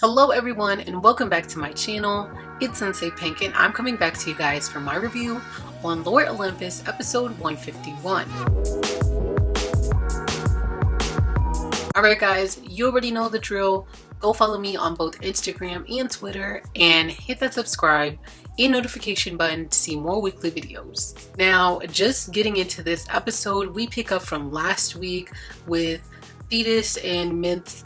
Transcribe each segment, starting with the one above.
Hello everyone and welcome back to my channel. It's Sensei Pink and I'm coming back to you guys for my review on Lord Olympus episode 151. Alright guys, you already know the drill. Go follow me on both Instagram and Twitter and hit that subscribe and notification button to see more weekly videos. Now, just getting into this episode, we pick up from last week with Thetis and Minthe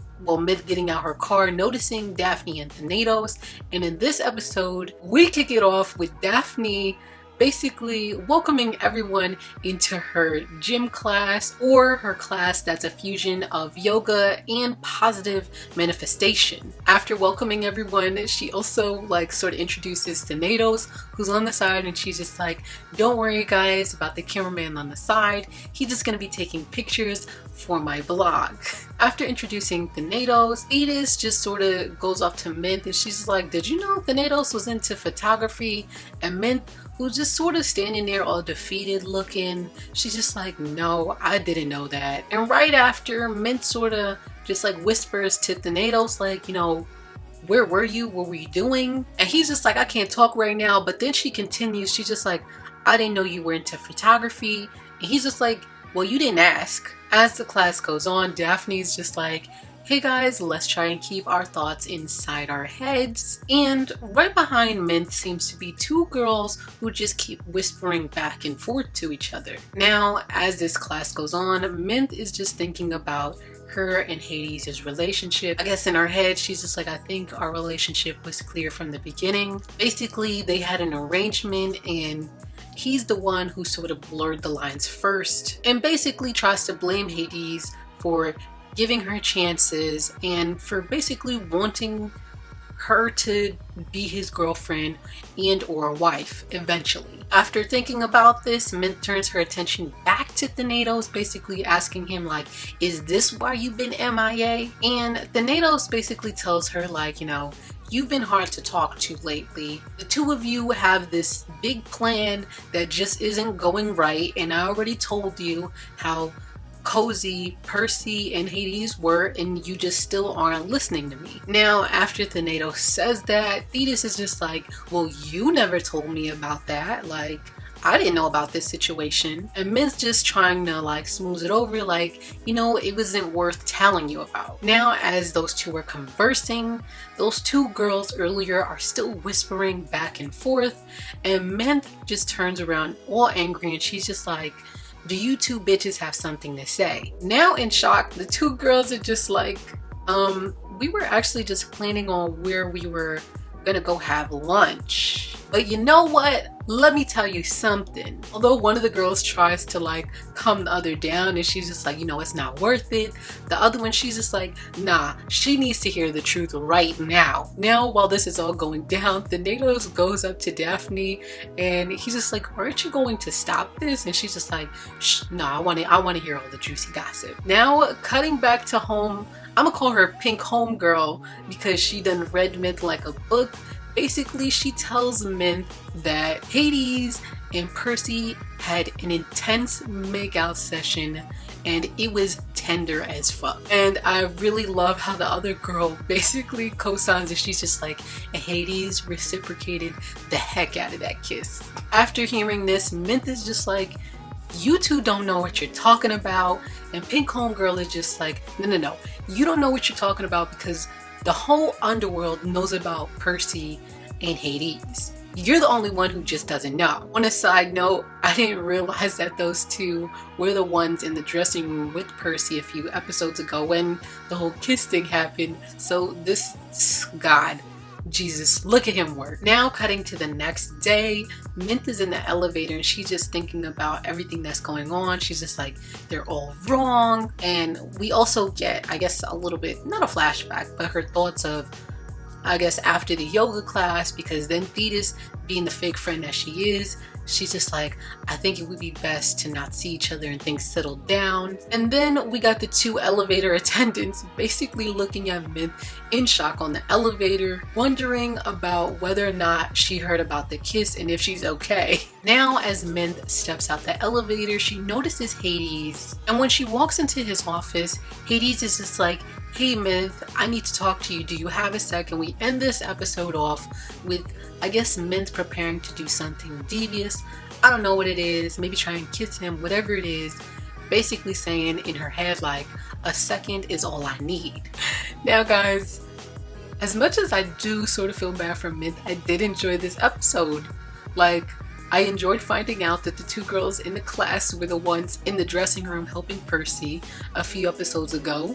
getting out her car, noticing Daphne and Thanatos, and in this episode we kick it off with Daphne basically welcoming everyone into her gym class, or her class that's a fusion of yoga and positive manifestation. After welcoming everyone, she also sort of introduces Thanatos, who's on the side, and she's just like, don't worry guys about the cameraman on the side, he's just gonna be taking pictures for my vlog. After introducing Thanatos, Thetis just sort of goes off to Minthe and she's like, did you know Thanatos was into photography? And Minthe, who's just sort of standing there all defeated looking, she's just like, no, I didn't know that. And right after, Minthe sort of just whispers to Thanatos where were you? What were you doing? And he's just like, I can't talk right now. But then she continues, she's just like, I didn't know you were into photography. And he's just like, well, you didn't ask. As the class goes on, Daphne's just like, hey guys, let's try and keep our thoughts inside our heads. And right behind Minthe seems to be two girls who just keep whispering back and forth to each other. Now, as this class goes on, Minthe is just thinking about her and Hades' relationship. I guess in her head, she's just like, I think our relationship was clear from the beginning. Basically, they had an arrangement and he's the one who sort of blurred the lines first and basically tries to blame Hades for giving her chances and for basically wanting her to be his girlfriend and or wife eventually. After thinking about this, Minthe turns her attention back to Thanatos, basically asking him is this why you've been MIA? And Thanatos basically tells her you've been hard to talk to lately. The two of you have this big plan that just isn't going right, and I already told you how cozy Percy and Hades were, and you just still aren't listening to me. Now, after Thanatos says that, Thetis is just like, well, you never told me about that. I didn't know about this situation. And Minthe's just trying to smooth it over, it wasn't worth telling you about. Now, as those two are conversing, those two girls earlier are still whispering back and forth, and Minthe just turns around all angry and she's just like, do you two bitches have something to say? Now in shock, the two girls are just like, we were actually just planning on where we were gonna go have lunch. But you know what? Let me tell you something. Although one of the girls tries to calm the other down and she's just like, it's not worth it. The other one, she's just like, nah, she needs to hear the truth right now. Now, while this is all going down, Thanatos goes up to Daphne and he's just like, aren't you going to stop this? And she's just like, shh, nah, I want to hear all the juicy gossip. Now, cutting back to home, I'm gonna call her Pink Homegirl because she done read Minthe like a book. Basically, she tells Minthe that Hades and Percy had an intense makeout session and it was tender as fuck. And I really love how the other girl basically co-signs and she's just like, Hades reciprocated the heck out of that kiss. After hearing this, Minthe is just like, you two don't know what you're talking about. And Pink Homegirl is just like, no, you don't know what you're talking about because the whole underworld knows about Percy and Hades. You're the only one who just doesn't know. On a side note, I didn't realize that those two were the ones in the dressing room with Percy a few episodes ago when the whole kiss thing happened. So God, Jesus, look at him work. Now cutting to the next day, Minthe is in the elevator and she's just thinking about everything that's going on. She's just like, they're all wrong. And we also get, I guess, a little bit, not a flashback, but her thoughts of, I guess, after the yoga class, because then Thetis, being the fake friend that she is, she's just like, I think it would be best to not see each other and things settle down. And then we got the two elevator attendants basically looking at Minthe in shock on the elevator, wondering about whether or not she heard about the kiss and if she's okay. Now as Minthe steps out the elevator, she notices Hades, and when she walks into his office, Hades is just like, hey Minthe, I need to talk to you. Do you have a second? We end this episode off with, I guess, Minthe preparing to do something devious. I don't know what it is. Maybe try and kiss him, whatever it is. Basically saying in her head, like, a second is all I need. Now guys, as much as I do sort of feel bad for Minthe, I did enjoy this episode. Like, I enjoyed finding out that the two girls in the class were the ones in the dressing room helping Percy a few episodes ago.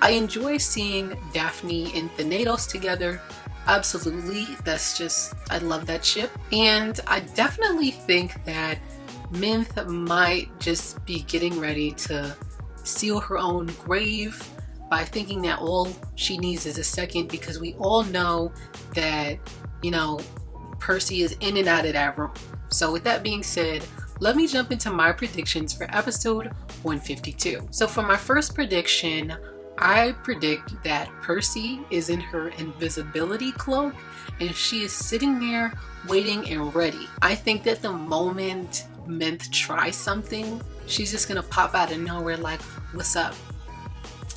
I enjoy seeing Daphne and Thanatos together. Absolutely, that's just, I love that ship. And I definitely think that Minthe might just be getting ready to seal her own grave by thinking that all she needs is a second, because we all know that, you know, Percy is in and out of that room. So with that being said, let me jump into my predictions for episode 152. So for my first prediction, I predict that Percy is in her invisibility cloak and she is sitting there waiting and ready. I think that the moment Minthe tries something, she's just gonna pop out of nowhere like, what's up?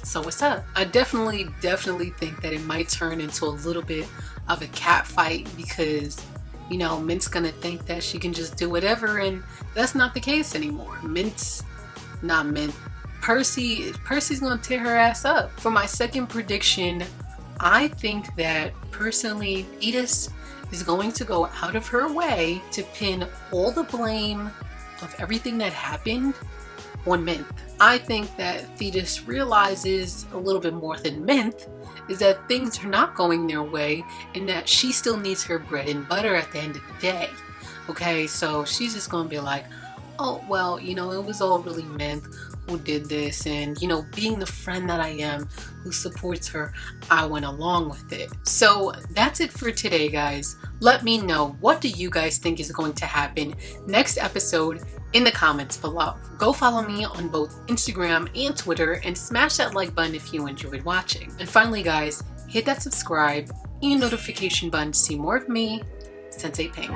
So what's up? I definitely think that it might turn into a little bit of a cat fight, because, you know, Minthe's gonna think that she can just do whatever, and that's not the case anymore. Percy's gonna tear her ass up. For my second prediction, I think that personally, Thetis is going to go out of her way to pin all the blame of everything that happened on Minthe. I think that Thetis realizes a little bit more than Minthe is that things are not going their way and that she still needs her bread and butter at the end of the day. Okay, so she's just gonna be like, oh, well, you know, it was all really Minthe who did this, and, you know, being the friend that I am who supports her, I went along with it. So that's it for today, guys. Let me know, what do you guys think is going to happen next episode in the comments below. Go follow me on both Instagram and Twitter, and smash that like button if you enjoyed watching. And finally, guys, hit that subscribe and notification button to see more of me, Sensei Ping.